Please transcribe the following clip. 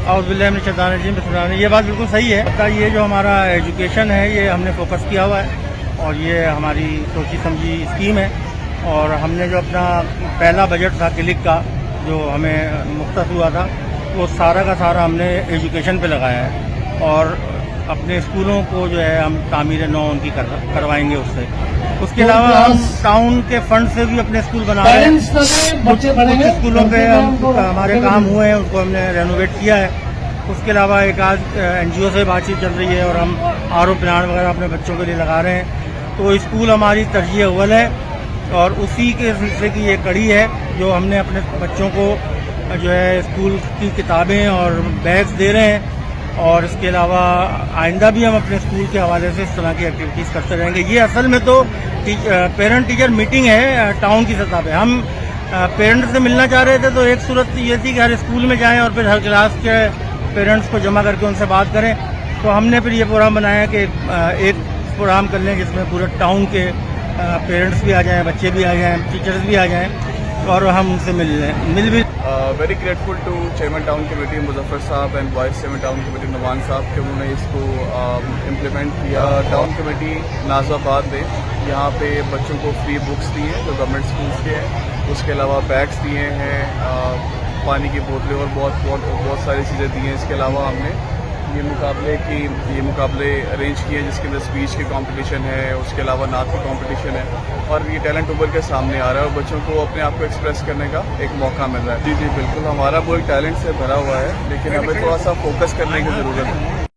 बिस्मिल्लाह। ये बात बिल्कुल सही है। ये जो हमारा एजुकेशन है ये हमने फोकस किया हुआ है और ये हमारी सोची समझी स्कीम है। और हमने जो अपना पहला बजट था क्लिक का जो हमें मुख्तस हुआ था वो सारा का सारा हमने एजुकेशन पे लगाया है और अपने स्कूलों को जो है हम तामीर नौ उनकी करवाएंगे उससे। उसके अलावा हम टाउन के फंड से भी अपने स्कूल बना रहे हैं। कुछ स्कूलों पे हमारे काम हुए हैं उनको हमने रेनोवेट किया है। उसके अलावा एक आध NGO से बातचीत चल रही है और हम RO प्लांट वगैरह अपने बच्चों के लिए लगा रहे हैं। तो स्कूल हमारी तरजीह अव्वल है और उसी के सिलसिले की ये कड़ी है जो हमने अपने बच्चों को जो है स्कूल की किताबें और बैग्स दे रहे हैं। और इसके अलावा आइंदा भी हम अपने स्कूल के हवाले से इस तरह की एक्टिविटीज़ करते रहेंगे। ये असल में तो पेरेंट टीचर मीटिंग है टाउन की सतह पे। हम पेरेंट्स से मिलना चाह रहे थे तो एक सूरत ये थी कि हर स्कूल में जाएं और फिर हर क्लास के पेरेंट्स को जमा करके उनसे बात करें। तो हमने फिर ये प्रोग्राम बनाया कि एक प्रोग्राम कर लें जिसमें पूरे टाउन के पेरेंट्स भी आ जाएं, बच्चे भी आ जाएं, टीचर्स भी आ जाएं और हम उनसे मिल भी। Very grateful to chairman town committee Muzaffar sahab and vice chairman town committee Nawan sahab कि उन्होंने इसको इम्प्लीमेंट किया। टाउन कमेटी नाज़ाबाद में यहाँ पे बच्चों को फ्री बुक्स दी हैं जो गवर्नमेंट स्कूल्स के हैं। उसके अलावा बैग्स दिए हैं, पानी की बोतलें और बहुत सारी चीज़ें दी हैं। इसके अलावा हमने ये मुकाबले अरेंज किए जिसके अंदर स्पीच की कंपटीशन है, उसके अलावा नात की कंपटीशन है और ये टैलेंट उभर के सामने आ रहा है और बच्चों को अपने आप को एक्सप्रेस करने का एक मौका मिल रहा है। जी बिल्कुल, हमारा वो एक टैलेंट से भरा हुआ है लेकिन हमें थोड़ा सा फोकस करने की ज़रूरत है।